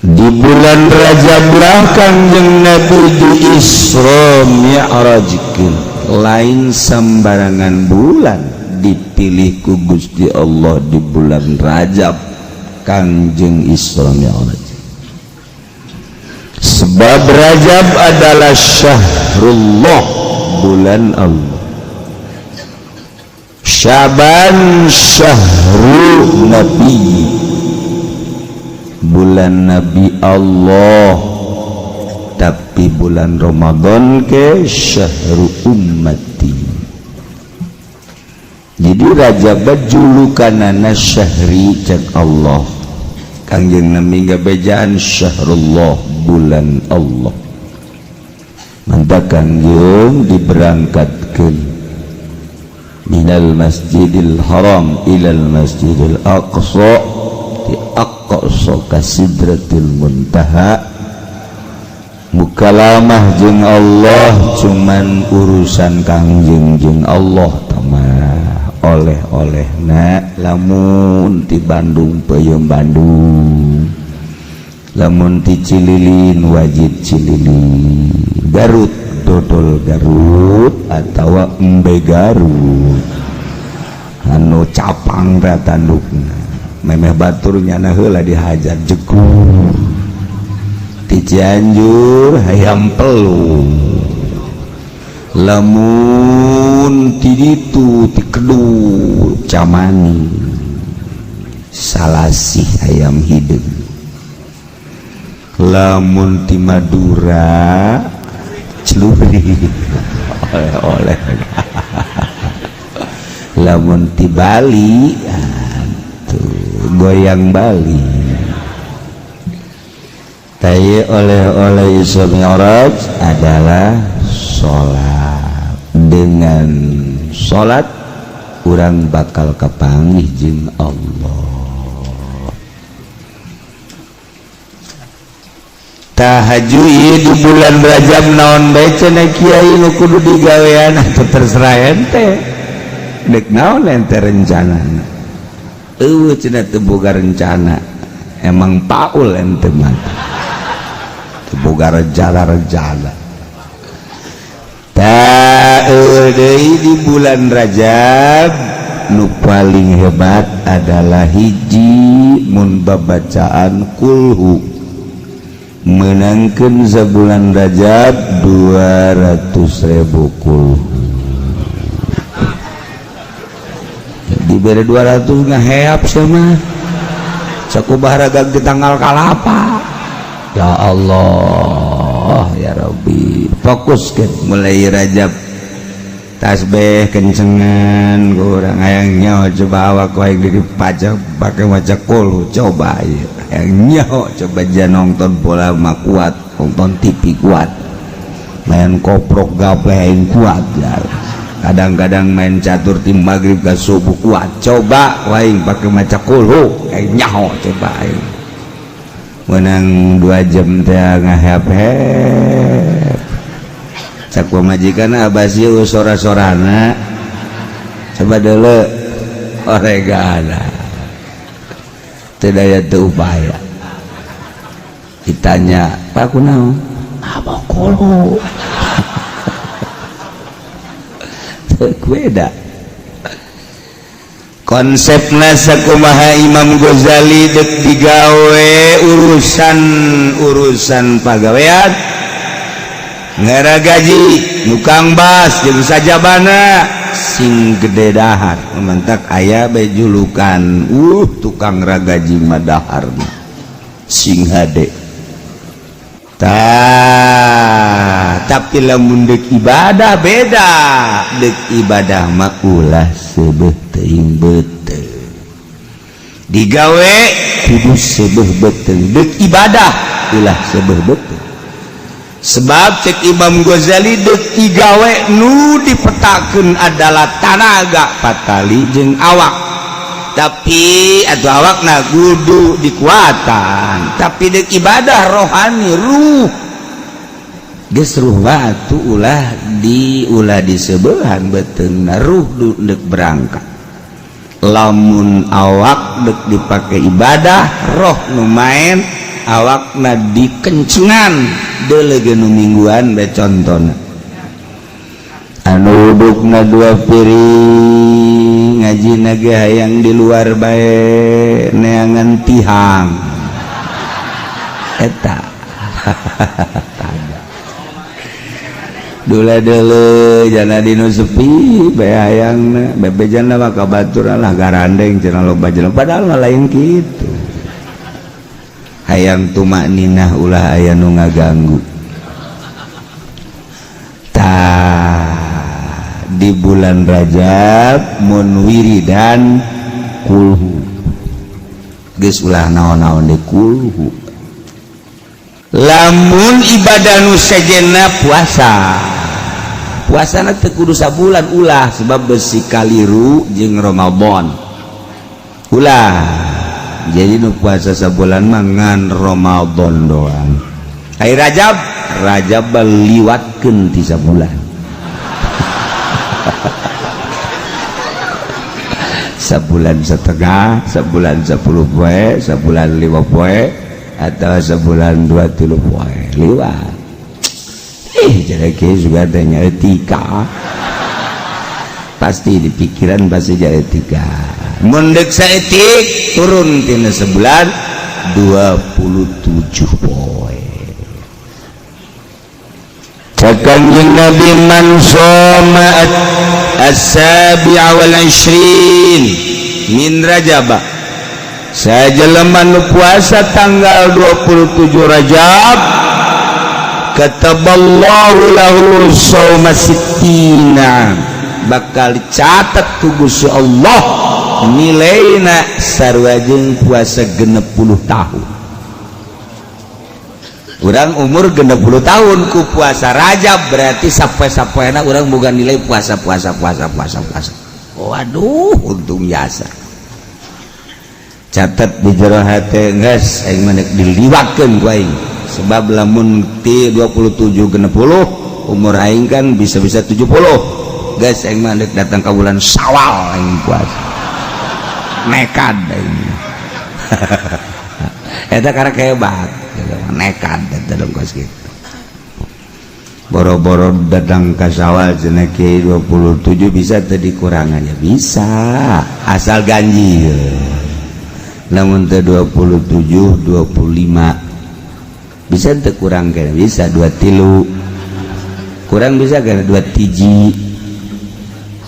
di bulan Rajab lah Kangjeng Nabi di Isra Mi'rajkeun lain sembarangan bulan dipilih ku Gusti Allah di bulan Rajab Kangjeng Isra Mi'raj. Sebab Rajab adalah syahrullah, bulan Allah. Syaban syahrul Nabi, bulan Nabi Allah. Tapi bulan Ramadan ke syahrul ummati. Jadi Rajab julukanana syahri cek Allah. Kangjeng Nabi gabejaan syahrullah, bulan Allah. Manta Kangjeng diberangkatkeun minal masjidil haram ilal masjidil aqsa, di aqsa ka sidratil muntaha. Mukalamah jeung Allah cuman urusan Kangjeng jeung Allah tamah. Oleh-olehna lamun ti Bandung peuyeum Bandung, lamun ti Cililin wajib Cililin, Garut dodol Garut atawa embe Garut, anu capang ratandukna memeh batur nyana heula dihajar jegur, ti Cianjur hayam pelung, lamun ti ditu ti Kedu Camani Salasih ayam hideung, lamun ti Madura Celuri oleh-oleh, lamun ti Bali goyang Bali. Taye oleh-oleh Isra Mi'raj adalah sholat. Dengan sholat urang bakal kapanggih jeung Allah. Tahajud di bulan Rajab naon bae cenah kiai nu kudu digawean atuh terserah ente. Dek naon ente rencanana? Eueuh cenah teu boga rencana. Emang paul ente mah. Teu boga rencana. Di bulan Rajab nu paling hebat adalah hiji mun babacaan kulhu menangkeun sabulan Rajab 200.000 kulhu. Dibere 200 ngaheap sama sakubah ragag di tanggal kalapa. Ya Allah ya Rabbi, fokuskeun mulai Rajab tasbih kencengan kurang hayang nyaho coba awak wae dipaca pakai maca kulhu coba hayang nyaho coba jangan nonton bola mah kuat, nonton TV kuat, main koprok gapleh aing kuat ya. Kadang-kadang main catur tim maghrib ke subuh kuat, coba wae pakai maca kulhu hayang nyaho coba aing menang 2 jam teh ngahep-hep. Cak pamajikan abasieu sora-sorana coba dulu oregana teu daya teu upaya ditanya Pak kunaon apa kulhu teu beda konsepna sakumaha Imam Ghazali dek digawe urusan pagawean ngera gaji nukang bas jeung sajabana sing gede dahar mantak aya bae julukan tukang ragaji madahar sing hade tapi lamun deuk ibadah beda. Deuk ibadah mah ulah seubeuh teuing beuteuh digawe kudu seubeuh beuteuh. Deuk ibadah ulah seubeuh beuteuh. Sebab cek Imam Ghazali deuk digawe nu dipetakeun adalah tanaga patali jeung awak, tapi atuh awakna kudu dikuatan. Tapi deuk ibadah rohani ruh geus ruh batu ulah diseubehan beteungna ruh deuk berangkat. Lamun awak deuk dipake ibadah roh nu main awakna dikencengan deuleuh nu mingguan bae contona anu dudukna dua piring ngaji ge hayang di luar bae neangan tihang eta dula-dulu jana dinu sepi bae hayangna bebejana mah kabaturan lah garandeng cenah loba jelema padahal lain kitu hayang tumak ninah ulah aya nu ngaganggu di bulan Rajab mun wiridan kulhu geus ulah naon-naon de kulhu lamun ibadah nu sejenna puasana teu kudu sabulan ulah sebab besi kaliru jeung Ramadan ulah jadi nu puasa sabulan mah ngan Ramadan doang ai Rajab liwatkeun ti sabulan sebulan setengah, sebulan 10 poe, sebulan 5 poe, atau sebulan 2-3 poe liwat. Jadi juga adanya etika. Pasti di pikiran pasti jadi etika. Mundek saetik turun tina sebulan 27 poe. Kanjeng Nabi man shoma as-sabi'a wal 20 min Rajab sajelema nu puasa tanggal 27 Rajab kataballahu lahu shauma sittina bakal dicatat ku Gusti Allah nilaina sarua jeung puasa 60 tahun. Urang umur 60 tahun ku puasa Rajab berarti sapoe-sapoena urang boga nilai puasa. Waduh, untung biasa. Catat di jero hate geus aing mah diliwatkeun ku aing. Sebab lamun ti 27 60 umur aing kan bisa-bisa 70. Geus aing mah datang ka bulan Syawal aing puasa. Nekad aing. Eta karena hebat. Nekat datang kos gitu boro-boro datang ke Syawal cenah kieu 27 bisa teu dikurangannya bisa asal ganjil namun teu 27 25 bisa teu kurang kana bisa 2 kurang bisa kana 2 tiji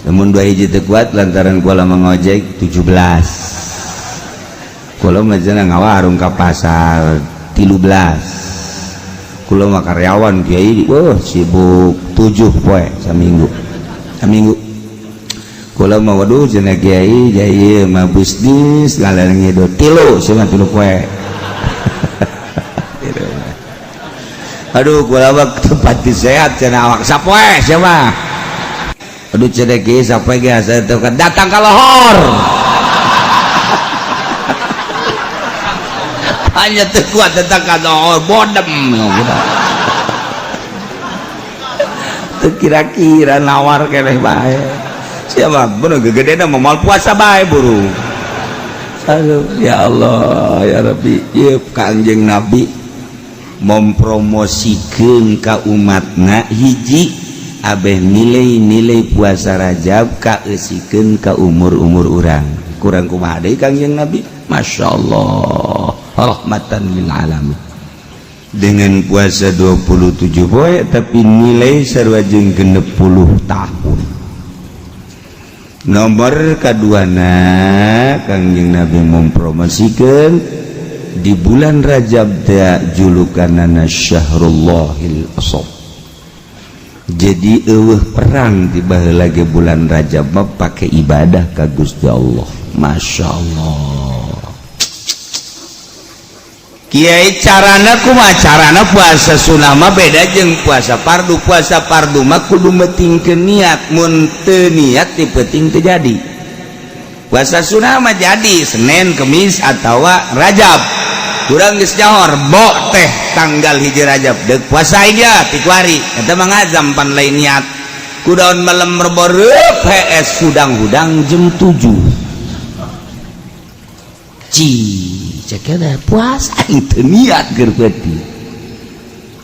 namun 2 hiji teu kuat lantaran kula mangojek 17 kula mah cenah ngawarung ka pasar 13 kula mah karyawan kiai sibuk 7 poe saminggu kula mah waduh cenah kiai jaya mah bisnis ngalareng do 3 cenah 3 poe aduh kula mah tempat sehat cenah awak sapoe sia mah aduh cenah kiai sapoe ge asa datang ka lohor hanya terkuat tentang kata bodem kira-kira nawar keleh bae siapa bener gegedena mau puasa bae buru aduh ya Allah ya Rabbi ya Kanjeng Nabi mempromosikeun ka umatna hiji abeh nilai-nilai puasa Rajab kaeusikeun ka umur-umur urang kurang kumaha deui Kanjeng Nabi Masya Allah rahmatan lil alamin dengan puasa 27 poe tapi nilai sarua jeung 60 tahun. Nomor kaduana Kanjeng Nabi mempromosikan di bulan Rajab teh julukanana Syahrullahil Asab. Jadi eueuh perang di baheula ge bulan Rajab mah pake ibadah ka Gusti Allah. Masya Allah. Kiai carana kumaha carana puasa sunnah mah beda jeung puasa fardu mah kudu metingkeun niat mun teu niat dipenting teu jadi puasa sunnah mah jadi Senin Kemis atawa Rajab urang geus jahor bo teh tanggal 1 Rajab deuk puasa dia ti kuari eta mah ngazam pan lain niat kudaon malam merboreup HS hudang-hudang jam 7 cek puasa itu niat gerpeti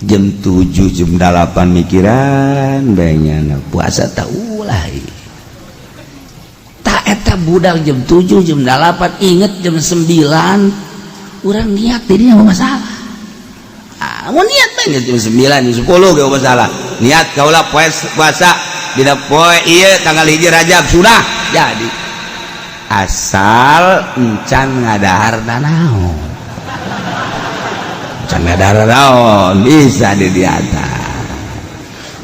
jam 7 jam 8 mikiran bayangnya puasa tak ulah tak eta budak jam 7 jam 8 inget jam 9 orang niat dirinya mau masalah mau niat banget jam 9 jam 10 gak masalah niat kaulah puasa dina poe iya tanggal 1 Rajab sudah jadi asal encan ngadahar naon encan ngadahar naon bisa di atas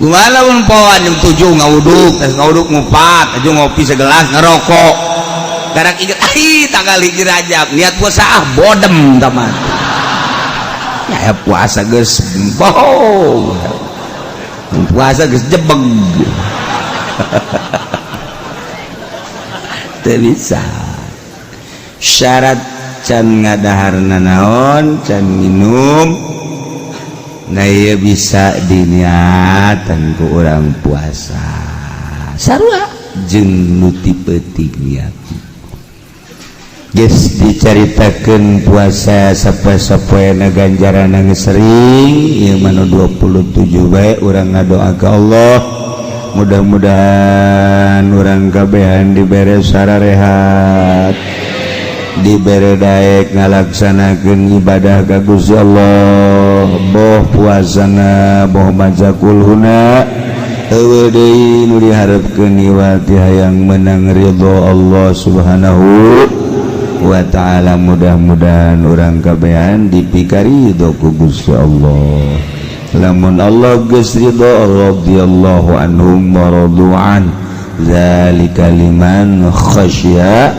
gimana pun poan jam 7 ngawuduk ngupat aja ngopi segelas ngerokok garak inget tanggal 1 Rajab niat puasa bodem teman ya puasa geus bohong puasa geus jebeg teu bisa syarat can ngadaharna naon can minum nah ieu bisa diniatan ku urang puasa sarua jeung nu tipe niat geus dicaritakeun puasa sapoe-sapoena ganjaranna geus sering ieu mah 27 bae urang ngadoa ka Allah mudah-mudahan urang kabehan dibere sararehat dibere daek ngalaksanakeun ibadah ka Gusti Allah boh puasana boh majakulhuna eueuh deui nu diharepkeun iwati hayang menang ridho Allah Subhanahu wa ta'ala mudah-mudahan urang kabehan dipikari ridho ku Gusti Allah lamun Allah geus ridho radhiyallahu anhum wa radu'an zalika liman khasyya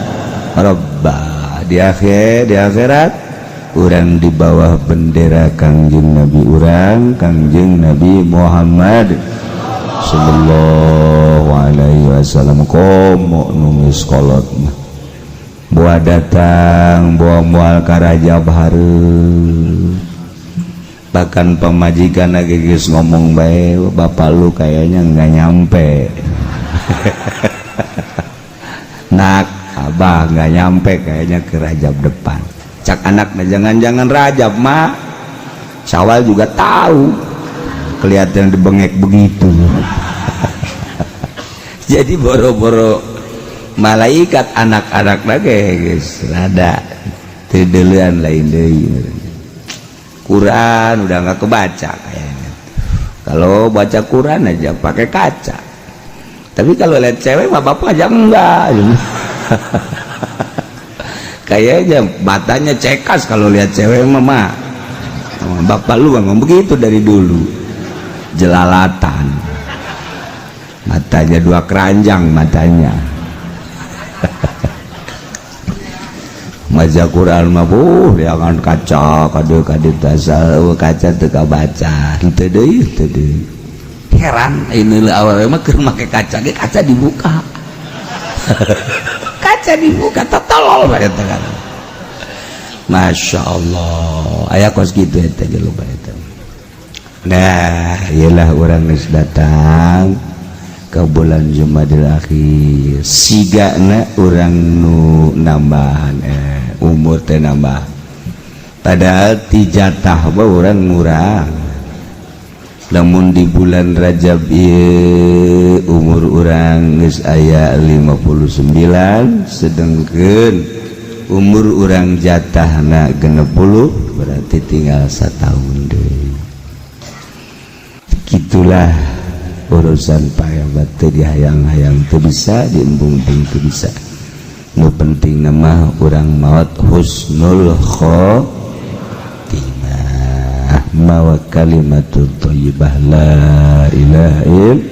rabbah di akhirat urang di bawah bendera Kangjeng Nabi urang Kangjeng Nabi Muhammad sallallahu alaihi wasallam komo nulis kolot mah buah datang buah mual ka Rajab hareup bahkan pemajikan lagi geus ngomong bae bapak lu kayaknya nggak nyampe nak abah nggak nyampe kayaknya ke Rajab depan cak anaknya jangan-jangan Rajab mah Syawal juga tahu kelihatan dibengek begitu jadi boro-boro malaikat anak-anak lagi guys rada tedelean lain deui Quran udah nggak kebaca kayaknya kalau baca Quran aja pakai kaca tapi kalau lihat cewek mah bapak aja enggak kayaknya matanya cekas kalau lihat cewek mah bapak lu bang begitu dari dulu jelalatan matanya 2 keranjang matanya maca Quran mah jangan kaca kade tasal kaca teu kabaca henteu deui heran ini awalnya mah keur make kaca ge kaca dibuka kaca dibuka tolol bae eta kan Masya Allah aya kos kitu eta ge loba eta nah iyalah urang geus datang ke bulan Jumadil Akhir sigana urang nu nambahan umur teh nambah padahal tijatah ba urang murah lamun di bulan Rajab ieu umur urang geus aya 59 sedengkeun umur urang jatahna 60 berarti tinggal 1 tahun deui gitulah urusan payabat teu dihayang-hayang teu bisa diembung-embung teu bisa nu penting nama urang maot husnul khotimah mawa kalimatut thayyibah la ilaha illallah